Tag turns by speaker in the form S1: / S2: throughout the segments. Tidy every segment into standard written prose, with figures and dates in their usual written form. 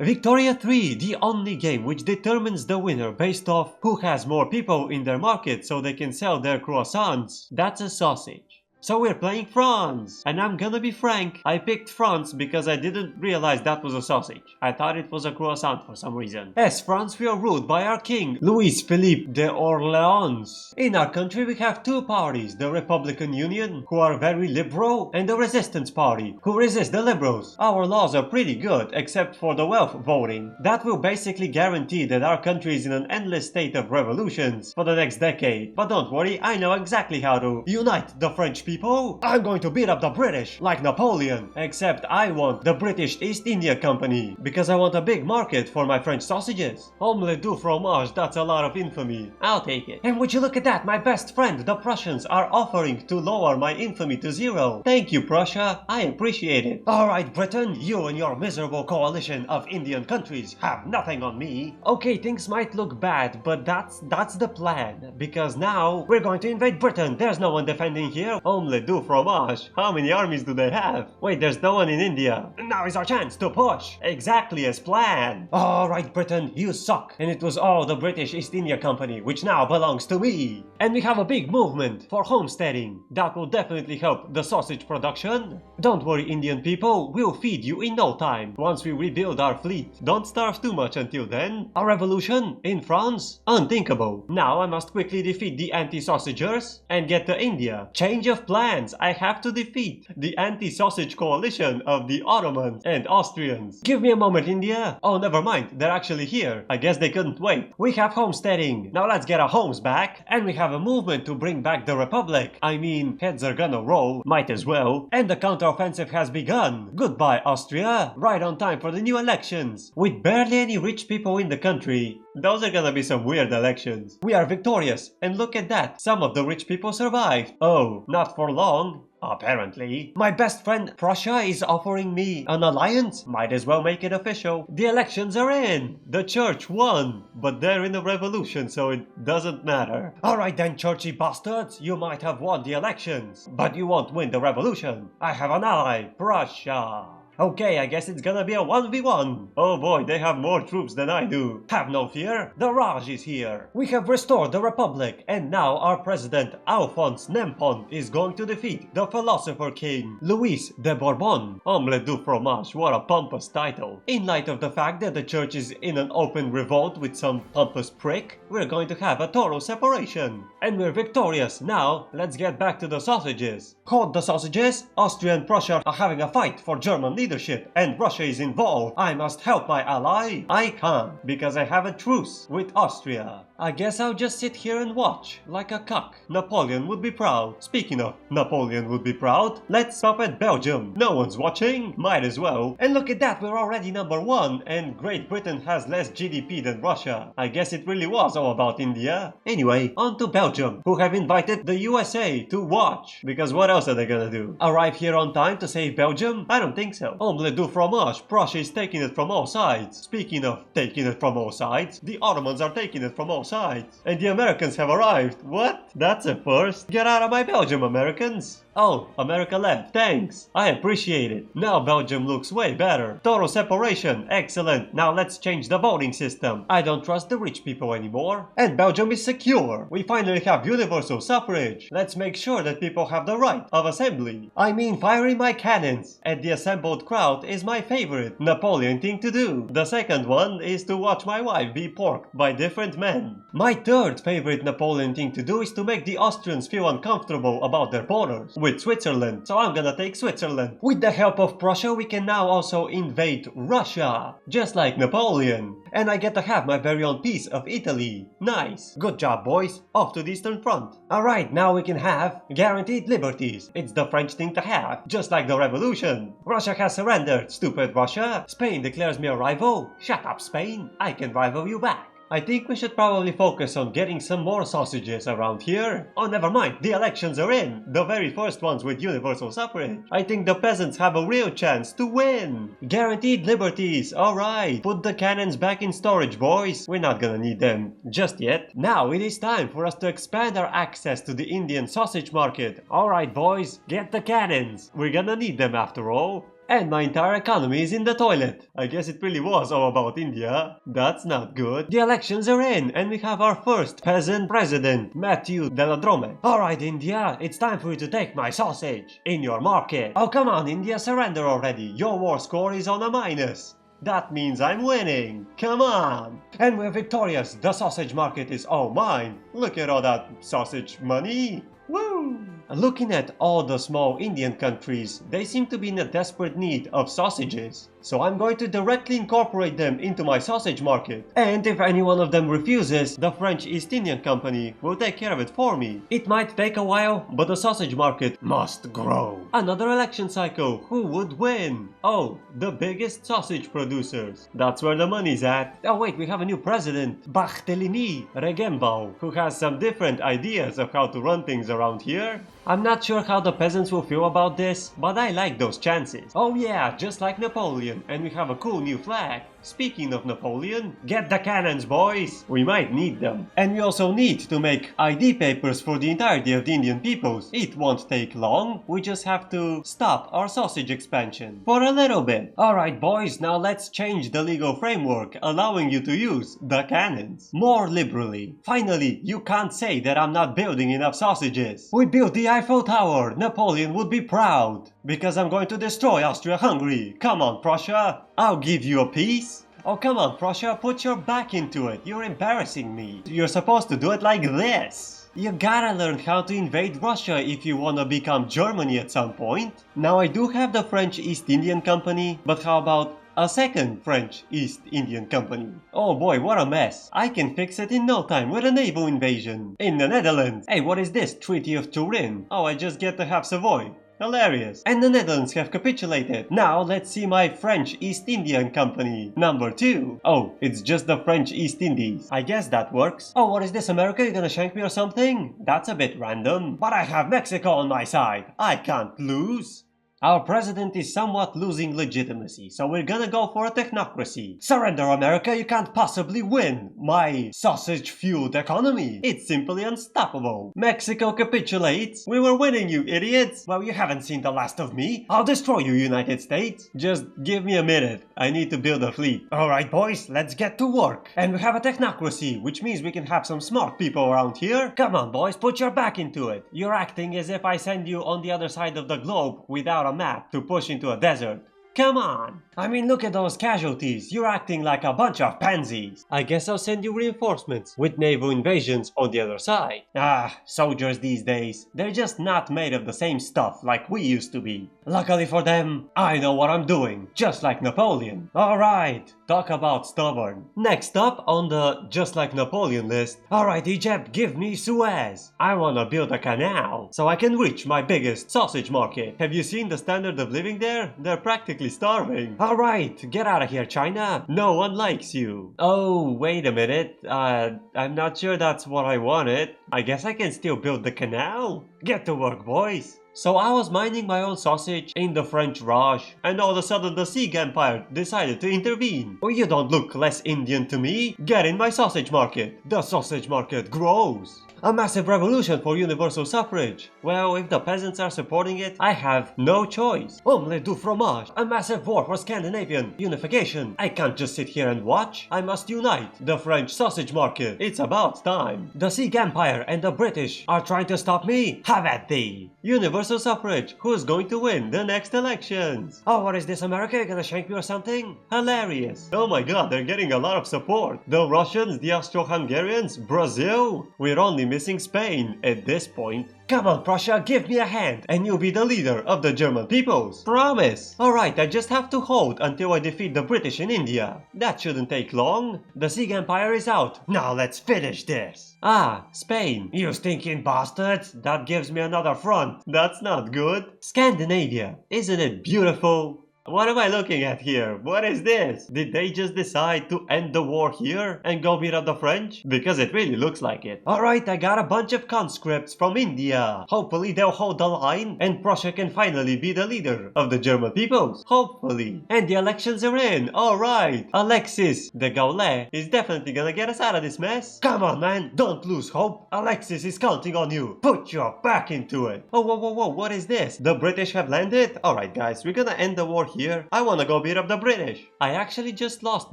S1: Victoria 3, the only game which determines the winner based off who has more people in their market so they can sell their croissants. That's a sausage. So we're playing France, and I'm gonna be frank, I picked France because I didn't realize that was a sausage. I thought it was a croissant for some reason. As France, we are ruled by our king, Louis Philippe de Orleans. In our country we have two parties, the Republican Union, who are very liberal, and the Resistance Party, who resist the liberals. Our laws are pretty good, except for the wealth voting. That will basically guarantee that our country is in an endless state of revolutions for the next decade. But don't worry, I know exactly how to unite the French people. I'm going to beat up the British, like Napoleon. Except I want the British East India Company, because I want a big market for my French sausages. Omelette du fromage, that's a lot of infamy. I'll take it. And would you look at that, my best friend, the Prussians are offering to lower my infamy to 0. Thank you, Prussia, I appreciate it. Alright, Britain, you and your miserable coalition of Indian countries have nothing on me. Okay, things might look bad, but that's the plan. Because now, we're going to invade Britain. There's no one defending here. Omelette du fromage. How many armies do they have? Wait, there's no one in India. Now is our chance to push. Exactly as planned. Alright, Britain, you suck. And it was all the British East India Company, which now belongs to me. And we have a big movement for homesteading. That will definitely help the sausage production. Don't worry, Indian people, we'll feed you in no time. Once we rebuild our fleet. Don't starve too much until then. A revolution in France? Unthinkable. Now I must quickly defeat the anti-sausagers and get to India. Change of plans. I have to defeat the anti-sausage coalition of the Ottomans and Austrians. Give me a moment, India. Oh, never mind. They're actually here. I guess they couldn't wait. We have homesteading. Now let's get our homes back. And we have a movement to bring back the Republic. I mean, heads are gonna roll. Might as well. And the counteroffensive has begun. Goodbye, Austria. Right on time for the new elections. With barely any rich people in the country. Those are gonna be some weird elections. We are victorious. And look at that. Some of the rich people survived. Oh, not for long. Apparently. My best friend Prussia is offering me an alliance. Might as well make it official. The elections are in. The church won. But they're in a revolution, so it doesn't matter. Alright then, churchy bastards. You might have won the elections, but you won't win the revolution. I have an ally, Prussia. Okay, I guess it's gonna be a 1v1. Oh boy, they have more troops than I do. Have no fear, the Raj is here. We have restored the Republic, and now our president, Alphonse Nempont, is going to defeat the philosopher king, Louis de Bourbon. Omelette du fromage, what a pompous title. In light of the fact that the church is in an open revolt with some pompous prick, we're going to have a total separation. And we're victorious. Now, let's get back to the sausages. Hold the sausages. Austria and Prussia are having a fight for German leadership, and Russia is involved. I must help my ally. I can't, because I have a truce with Austria. I guess I'll just sit here and watch, like a cock. Napoleon would be proud. Speaking of Napoleon would be proud, let's stop at Belgium. No one's watching, might as well. And look at that, we're already #1, and Great Britain has less GDP than Russia. I guess it really was all about India. Anyway, on to Belgium, who have invited the USA to watch. Because what else are they gonna do? Arrive here on time to save Belgium? I don't think so. Omelette du fromage, Prussia is taking it from all sides. Speaking of taking it from all sides, the Ottomans are taking it from all sides. And the Americans have arrived. What? That's a first. Get out of my Belgium, Americans. Oh, America left. Thanks. I appreciate it. Now Belgium looks way better. Total separation. Excellent. Now let's change the voting system. I don't trust the rich people anymore. And Belgium is secure. We finally have universal suffrage. Let's make sure that people have the right of assembly. I mean, firing my cannons at the assembled crowd is my favorite Napoleon thing to do. The second one is to watch my wife be porked by different men. My third favorite Napoleon thing to do is to make the Austrians feel uncomfortable about their borders with Switzerland, so I'm gonna take Switzerland. With the help of Prussia, we can now also invade Russia, just like Napoleon. And I get to have my very own piece of Italy. Nice. Good job, boys. Off to the Eastern Front. Alright, now we can have guaranteed liberties. It's the French thing to have, just like the revolution. Russia has surrendered, stupid Russia. Spain declares me a rival. Shut up, Spain. I can rival you back. I think we should probably focus on getting some more sausages around here. Oh, never mind, the elections are in. The very first ones with universal suffrage. I think the peasants have a real chance to win. Guaranteed liberties, alright. Put the cannons back in storage, boys. We're not gonna need them just yet. Now it is time for us to expand our access to the Indian sausage market. Alright, boys, get the cannons. We're gonna need them after all. And my entire economy is in the toilet. I guess it really was all about India. That's not good. The elections are in, and we have our first peasant president, Matthew Deladrome. Alright, India, it's time for you to take my sausage in your market. Oh, come on, India, surrender already. Your war score is on a minus. That means I'm winning. Come on. And we're victorious. The sausage market is all mine. Look at all that sausage money. Woo! Looking at all the small Indian countries, they seem to be in a desperate need of sausages. So I'm going to directly incorporate them into my sausage market. And if any one of them refuses, the French East Indian Company will take care of it for me. It might take a while, but the sausage market must grow. Another election cycle. Who would win? Oh, the biggest sausage producers. That's where the money's at. Oh wait, we have a new president, Barthélemy Regembau, who has some different ideas of how to run things around here. I'm not sure how the peasants will feel about this, but I like those chances. Oh yeah, just like Napoleon, and we have a cool new flag. Speaking of Napoleon, get the cannons, boys! We might need them. And we also need to make ID papers for the entirety of the Indian peoples. It won't take long, we just have to stop our sausage expansion. For a little bit. Alright boys, now let's change the legal framework, allowing you to use the cannons more liberally. Finally, you can't say that I'm not building enough sausages. We built the Eiffel Tower, Napoleon would be proud. Because I'm going to destroy Austria-Hungary. Come on, Prussia, I'll give you a piece. Oh, come on, Prussia, put your back into it. You're embarrassing me. You're supposed to do it like this. You gotta learn how to invade Russia if you wanna become Germany at some point. Now, I do have the French East Indian Company, but how about a second French East Indian Company? Oh boy, what a mess. I can fix it in no time with a naval invasion. In the Netherlands. Hey, what is this? Treaty of Turin? Oh, I just get to have Savoy. Hilarious. And the Netherlands have capitulated. Now let's see my French East Indian Company. Number 2. Oh, it's just the French East Indies. I guess that works. Oh, what is this, America? You gonna shank me or something? That's a bit random. But I have Mexico on my side. I can't lose. Our president is somewhat losing legitimacy, so we're gonna go for a technocracy. Surrender, America, you can't possibly win my sausage-fueled economy. It's simply unstoppable. Mexico capitulates. We were winning, you idiots. Well, you haven't seen the last of me. I'll destroy you, United States. Just give me a minute. I need to build a fleet. Alright, boys, let's get to work. And we have a technocracy, which means we can have some smart people around here. Come on, boys, put your back into it. You're acting as if I send you on the other side of the globe without a map to push into a desert. Come on! I mean, look at those casualties. You're acting like a bunch of pansies. I guess I'll send you reinforcements with naval invasions on the other side. Ah, soldiers these days. They're just not made of the same stuff like we used to be. Luckily for them, I know what I'm doing. Just like Napoleon. Alright, talk about stubborn. Next up on the just like Napoleon list. Alright, Egypt, give me Suez. I wanna build a canal so I can reach my biggest sausage market. Have you seen the standard of living there? They're practically starving. Alright, get out of here, China. No one likes you. Oh, wait a minute. I'm not sure that's what I wanted. I guess I can still build the canal. Get to work, boys. So I was minding my own sausage in the French Raj, and all of a sudden the Sikh Empire decided to intervene. Oh, you don't look less Indian to me. Get in my sausage market. The sausage market grows. A massive revolution for universal suffrage. Well, if the peasants are supporting it, I have no choice. Omelette du fromage. A massive war for Scandinavian unification. I can't just sit here and watch. I must unite the French sausage market. It's about time. The Sikh Empire and the British are trying to stop me. Have at thee. Universal suffrage. Who's going to win the next elections? Oh, what is this, America? You're gonna shank me or something? Hilarious. Oh my god, they're getting a lot of support. The Russians, the Austro-Hungarians, Brazil. We're only missing Spain at this point. Come on, Prussia, give me a hand, and you'll be the leader of the German peoples. Promise! Alright, I just have to hold until I defeat the British in India. That shouldn't take long. The Sikh Empire is out. Now let's finish this. Ah, Spain. You stinking bastards. That gives me another front. That's not good. Scandinavia. Isn't it beautiful? What am I looking at here? What is this? Did they just decide to end the war here and go beat up the French? Because it really looks like it. Alright, I got a bunch of conscripts from India. Hopefully they'll hold the line and Prussia can finally be the leader of the German peoples. Hopefully. And the elections are in. Alright. Alexis de Gaulle is definitely gonna get us out of this mess. Come on, man. Don't lose hope. Alexis is counting on you. Put your back into it. Oh, whoa, whoa, whoa. What is this? The British have landed? Alright, guys. We're gonna end the war here. here. I wanna go beat up the British. I actually just lost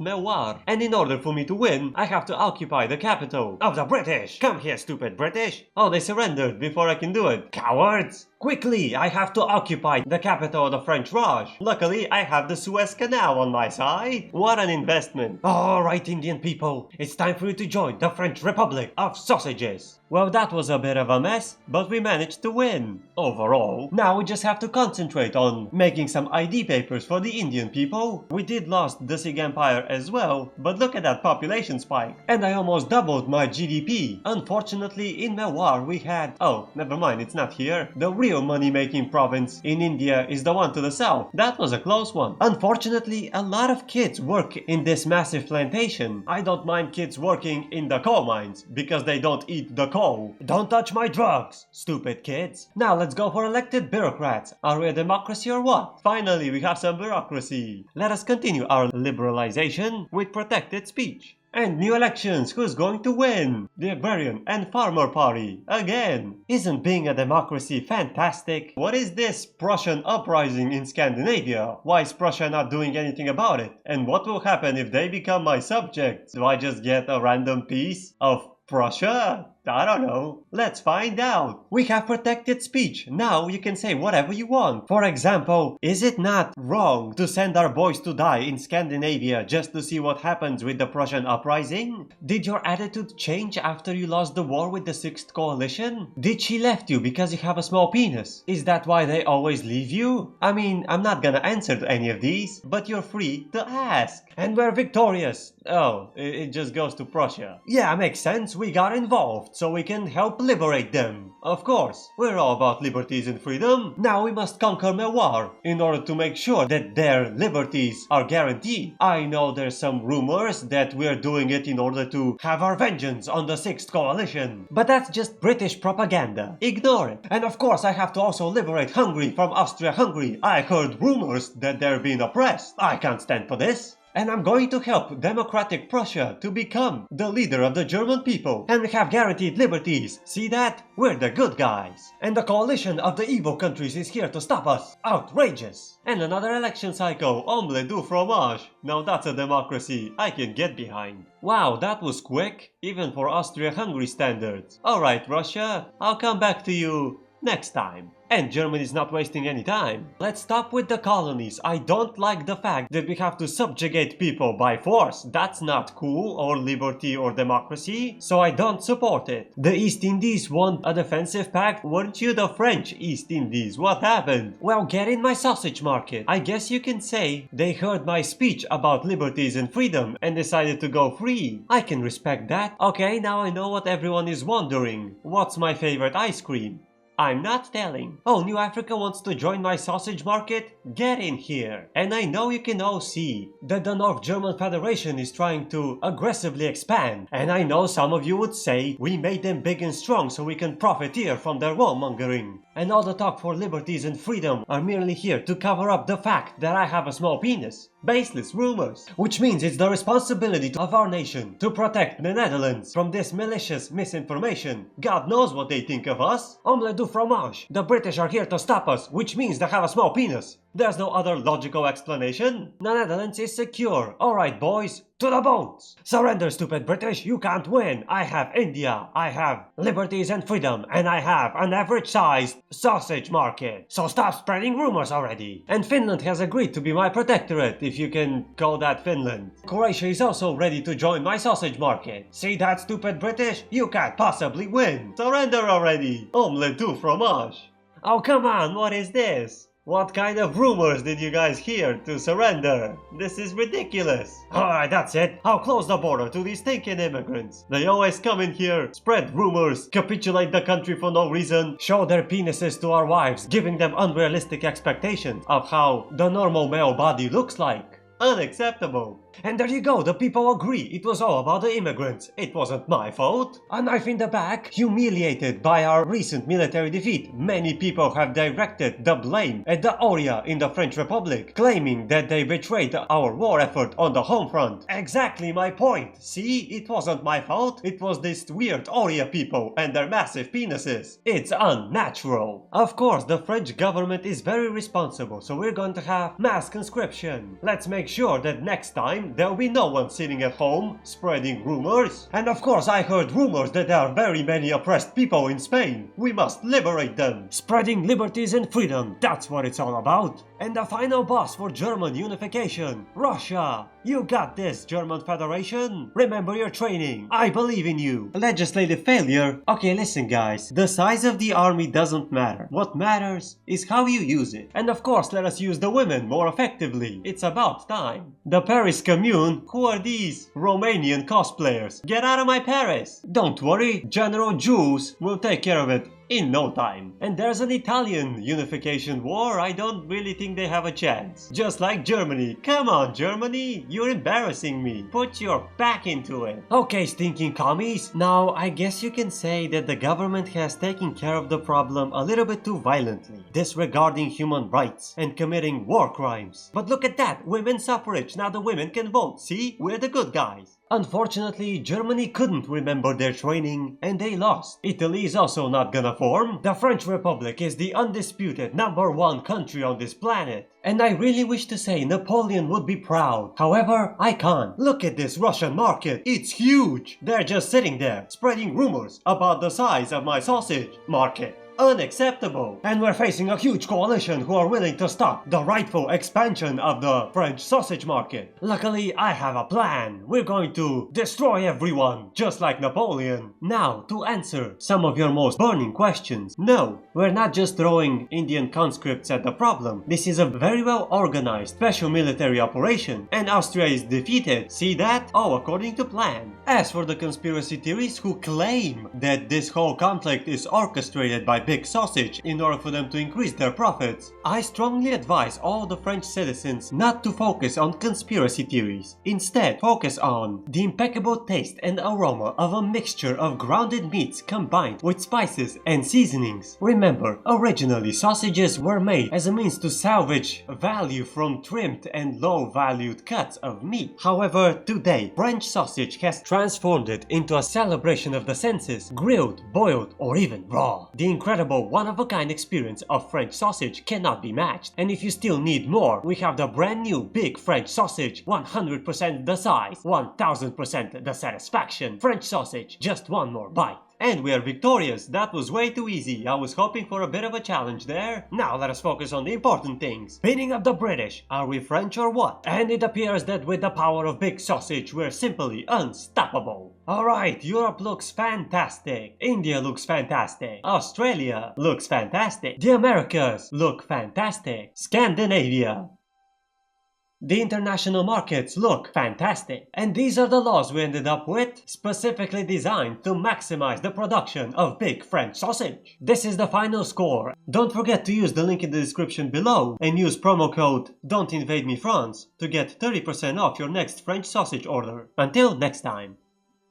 S1: Mewar, and in order for me to win, I have to occupy the capital of the British. Come here, stupid British. Oh, they surrendered before I can do it. Cowards! Quickly, I have to occupy the capital of the French Raj. Luckily, I have the Suez Canal on my side. What an investment. Alright, Indian people, it's time for you to join the French Republic of Sausages. Well, that was a bit of a mess, but we managed to win. Overall, now we just have to concentrate on making some ID papers for the Indian people. We did lost the Sikh Empire as well, but look at that population spike. And I almost doubled my GDP. Unfortunately, in Mewar we had... Oh, never mind, it's not here. The real money-making province in India is the one to the south. That was a close one. Unfortunately, a lot of kids work in this massive plantation. I don't mind kids working in the coal mines, because they don't eat the coal. Don't touch my drugs, stupid kids. Now let's go for elected bureaucrats. Are we a democracy or what? Finally, we have some bureaucracy. Let us continue our liberalization with protected speech. And new elections, who's going to win? The Agrarian and Farmer Party, again. Isn't being a democracy fantastic? What is this Prussian uprising in Scandinavia? Why is Prussia not doing anything about it? And what will happen if they become my subjects? Do I just get a random piece of Prussia? I don't know. Let's find out. We have protected speech. Now you can say whatever you want. For example, is it not wrong to send our boys to die in Scandinavia just to see what happens with the Prussian uprising? Did your attitude change after you lost the war with the Sixth Coalition? Did she left you because you have a small penis? Is that why they always leave you? I mean, I'm not gonna answer to any of these, but you're free to ask. And we're victorious. Oh, it just goes to Prussia. Yeah, makes sense. We got involved, so we can help liberate them. Of course, we're all about liberties and freedom. Now we must conquer Mewar in order to make sure that their liberties are guaranteed. I know there's some rumors that we're doing it in order to have our vengeance on the Sixth Coalition. But that's just British propaganda. Ignore it. And of course I have to also liberate Hungary from Austria-Hungary. I heard rumors that they're being oppressed. I can't stand for this. And I'm going to help democratic Prussia to become the leader of the German people. And we have guaranteed liberties. See that? We're the good guys. And the coalition of the evil countries is here to stop us. Outrageous. And another election cycle. Omelette du fromage. Now that's a democracy I can get behind. Wow, that was quick. Even for Austria-Hungary standards. Alright, Russia. I'll come back to you next time. And Germany's not wasting any time. Let's stop with the colonies. I don't like the fact that we have to subjugate people by force. That's not cool or liberty or democracy, so I don't support it. The East Indies want a defensive pact. Weren't you the French East Indies? What happened? Well, get in my sausage market. I guess you can say they heard my speech about liberties and freedom and decided to go free. I can respect that. Okay, now I know what everyone is wondering. What's my favorite ice cream? I'm not telling. Oh, New Africa wants to join my sausage market? Get in here. And I know you can all see that the North German Federation is trying to aggressively expand. And I know some of you would say we made them big and strong so we can profiteer from their warmongering. And all the talk for liberties and freedom are merely here to cover up the fact that I have a small penis. Baseless rumors. Which means it's the responsibility of our nation to protect the Netherlands from this malicious misinformation. God knows what they think of us. Omelette du fromage. The British are here to stop us, which means they have a small penis. There's no other logical explanation. The Netherlands is secure. Alright boys, to the bones. Surrender, stupid British, you can't win. I have India, I have liberties and freedom, and I have an average-sized sausage market. So stop spreading rumors already. And Finland has agreed to be my protectorate, if you can call that Finland. Croatia is also ready to join my sausage market. See that, stupid British? You can't possibly win. Surrender already. Omelette du fromage. Oh come on, what is this? What kind of rumors did you guys hear to surrender? This is ridiculous. Alright, that's it. I'll close the border to these stinking immigrants. They always come in here, spread rumors, capitulate the country for no reason, show their penises to our wives, giving them unrealistic expectations of how the normal male body looks like. Unacceptable. And there you go, the people agree. It was all about the immigrants. It wasn't my fault. A knife in the back. Humiliated by our recent military defeat, many people have directed the blame at the Oria in the French Republic, claiming that they betrayed our war effort on the home front. Exactly my point. See, it wasn't my fault. It was these weird Oria people and their massive penises. It's unnatural. Of course, the French government is very responsible, so we're going to have mass conscription. Let's make sure that next time there will be no one sitting at home spreading rumors. And of course, I heard rumors that there are very many oppressed people in Spain. We must liberate them. Spreading liberties and freedom, that's what it's all about. And the final boss for German unification, Russia. You got this, German Federation. Remember your training. I believe in you. Legislative failure. Okay, listen guys. The size of the army doesn't matter. What matters is how you use it. And of course, let us use the women more effectively. It's about time. The Paris Commune? Who are these? Romanian cosplayers. Get out of my Paris. Don't worry, General Jules will take care of it in no time. And there's an Italian unification war. I don't really think they have a chance. Just like Germany. Come on, Germany. You're embarrassing me. Put your back into it. Okay, stinking commies. Now, I guess you can say that the government has taken care of the problem a little bit too violently, disregarding human rights and committing war crimes. But look at that. Women's suffrage. Now the women can vote. See? We're the good guys. Unfortunately, Germany couldn't remember their training and they lost. Italy is also not gonna form. The French Republic is the undisputed #1 country on this planet. And I really wish to say Napoleon would be proud. However, I can't. Look at this Russian market. It's huge. They're just sitting there, spreading rumors about the size of my sausage market. Unacceptable. And we're facing a huge coalition who are willing to stop the rightful expansion of the French sausage market. Luckily, I have a plan. We're going to destroy everyone, just like Napoleon. Now, to answer some of your most burning questions. No, we're not just throwing Indian conscripts at the problem. This is a very well organized special military operation, and Austria is defeated. See that? All according to plan. As for the conspiracy theories who claim that this whole conflict is orchestrated by Big Sausage in order for them to increase their profits, I strongly advise all the French citizens not to focus on conspiracy theories. Instead, focus on the impeccable taste and aroma of a mixture of grounded meats combined with spices and seasonings. Remember, originally sausages were made as a means to salvage value from trimmed and low-valued cuts of meat. However, today, French sausage has transformed it into a celebration of the senses, grilled, boiled, or even raw. The incredible one-of-a-kind experience of French sausage cannot be matched. And if you still need more, we have the brand new big French sausage, 100% the size, 1000% the satisfaction. French sausage, just one more bite. And we are victorious. That was way too easy. I was hoping for a bit of a challenge there. Now let us focus on the important things. Beating up the British. Are we French or what? And it appears that with the power of big sausage, we're simply unstoppable. Alright, Europe looks fantastic. India looks fantastic. Australia looks fantastic. The Americas look fantastic. Scandinavia. The international markets look fantastic. And these are the laws we ended up with, specifically designed to maximize the production of big French sausage. This is the final score. Don't forget to use the link in the description below and use promo code Don'tInvadeMeFrance to get 30% off your next French sausage order. Until next time.